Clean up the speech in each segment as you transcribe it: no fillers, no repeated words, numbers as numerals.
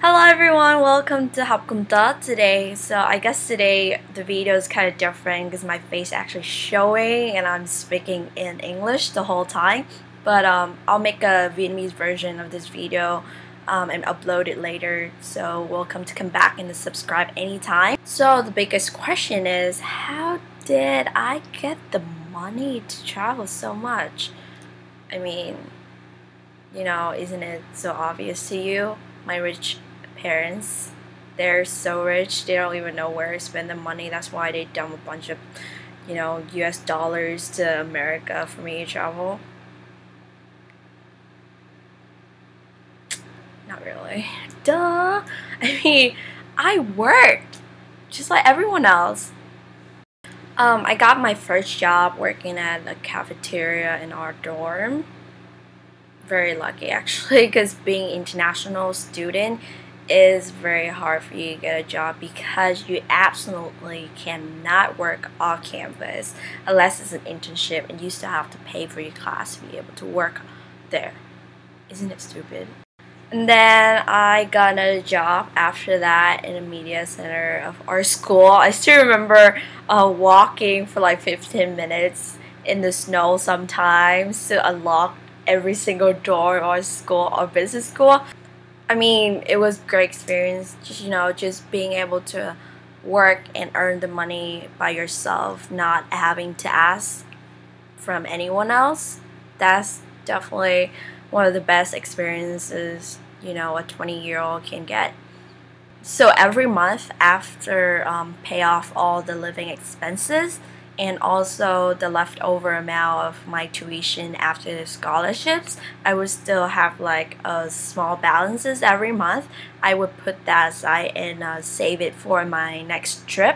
Hello everyone, welcome to Hoc Cung To today. So I guess today the video is kind of different because my face actually showing and I'm speaking in English the whole time. But I'll make a Vietnamese version of this video and upload it later. So welcome to come back and to subscribe anytime. So the biggest question is, how did I get the money to travel so much? I mean, isn't it so obvious to you? My rich parents, they're so rich they don't even know where to spend the money. That's why they dump a bunch of US dollars to America for me to travel. Not really. Duh. I mean, I worked just like everyone else. I got my first job working at a cafeteria in our dorm. Very lucky actually, because being an international student is very hard for you to get a job because you absolutely cannot work off campus unless it's an internship and you still have to pay for your class to be able to work there. Isn't it stupid? And then I got another job after that in the media center of our school. I still remember walking for like 15 minutes in the snow sometimes to unlock every single door of our school, our business school. I mean, it was a great experience, just being able to work and earn the money by yourself, not having to ask from anyone else. That's definitely one of the best experiences, a 20-year-old can get. So every month after pay off all the living expenses and also the leftover amount of my tuition after the scholarships, I would still have like small balances every month. I would put that aside and save it for my next trip.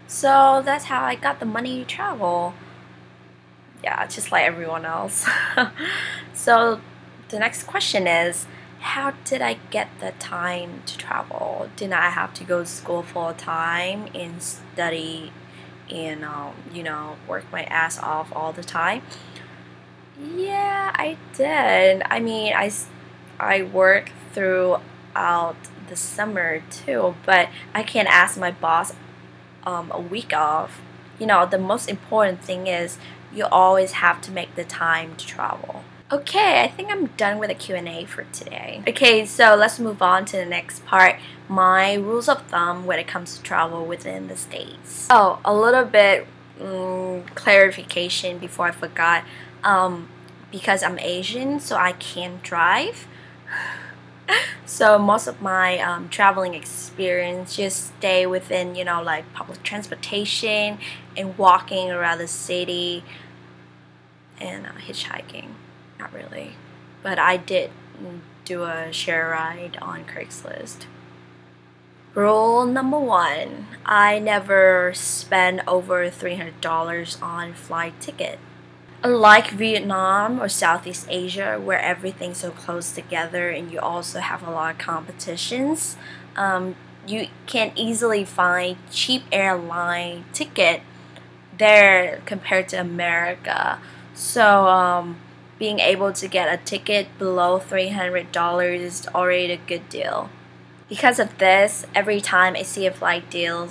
So that's how I got the money to travel. Yeah, just like everyone else. So the next question is, how did I get the time to travel? Did I have to go to school full time and study and work my ass off all the time? Yeah, I did. I mean, I worked throughout the summer too, but I can't ask my boss a week off. The most important thing is you always have to make the time to travel. Okay, I think I'm done with the Q&A for today. Okay, so let's move on to the next part. My rules of thumb when it comes to travel within the States. Oh, a little bit clarification before I forgot. Because I'm Asian, so I can't drive. So most of my traveling experience just stay within, like public transportation and walking around the city and hitchhiking. Not really, but I did do a share ride on Craigslist. Rule number 1, I never spend over $300 on flight ticket. Unlike Vietnam or Southeast Asia, where everything's so close together and you also have a lot of competitions, you can easily find cheap airline ticket there compared to America. So being able to get a ticket below $300 is already a good deal. Because of this, every time I see a flight deal,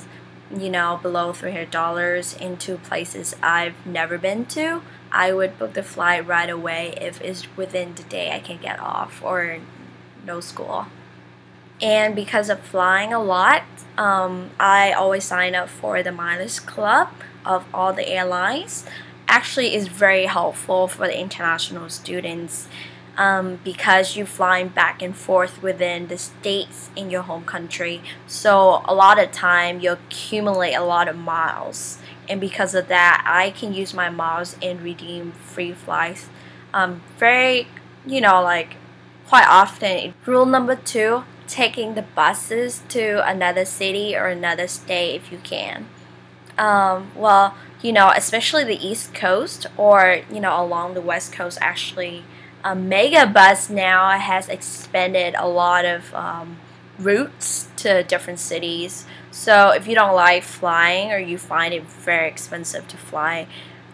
below $300 into places I've never been to, I would book the flight right away if it's within the day I can get off or no school. And because of flying a lot, I always sign up for the Mileage Club of all the airlines. Actually, is very helpful for the international students because you're flying back and forth within the states in your home country. So a lot of time you accumulate a lot of miles, and because of that, I can use my miles and redeem free flights very, like quite often. Rule number 2, taking the buses to another city or another state if you can. Well, especially the East Coast or, along the West Coast, actually, Mega Bus now has expanded a lot of routes to different cities. So if you don't like flying or you find it very expensive to fly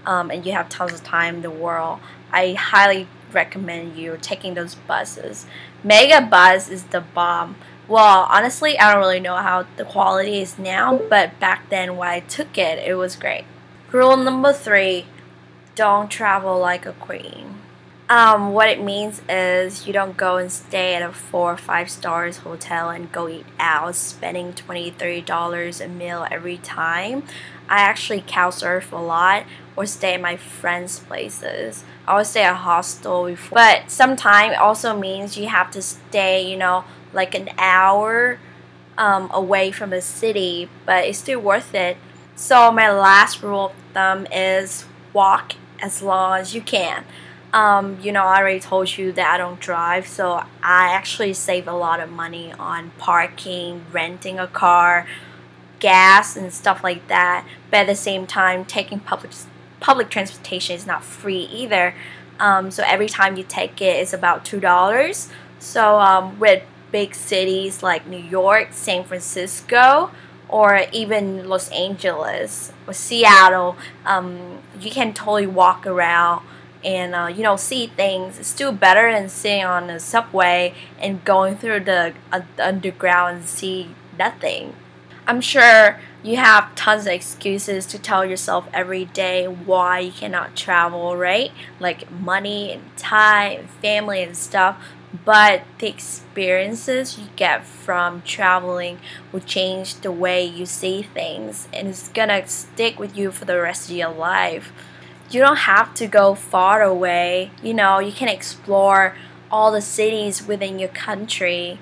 and you have tons of time in the world, I highly recommend you taking those buses. Mega bus is the bomb. Well, honestly, I don't really know how the quality is now, but back then when I took it, it was great. Rule number 3, don't travel like a queen. What it means is you don't go and stay at a 4 or 5 stars hotel and go eat out, spending $20-$30 a meal every time. I actually couch surf a lot or stay at my friends' places. I always stay at a hostel before. But sometimes it also means you have to stay, like an hour away from the city, but it's still worth it. So my last rule of thumb is walk as long as you can. I already told you that I don't drive, so I actually save a lot of money on parking, renting a car, gas, and stuff like that. But at the same time, taking public transportation is not free either. So every time you take it, it's about $2. So with big cities like New York, San Francisco, or even Los Angeles or Seattle, you can totally walk around and see things. It's still better than sitting on the subway and going through the underground and see nothing. I'm sure you have tons of excuses to tell yourself every day why you cannot travel, right? Like money and time and family and stuff. But the experiences you get from traveling will change the way you see things, and it's gonna stick with you for the rest of your life. You don't have to go far away. You can explore all the cities within your country.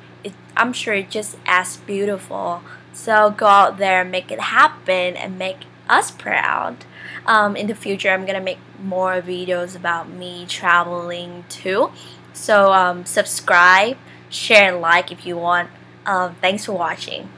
I'm sure it's just as beautiful. So go out there and make it happen and make us proud. In the future, I'm gonna make more videos about me traveling too. So subscribe, share, and like if you want. Thanks for watching.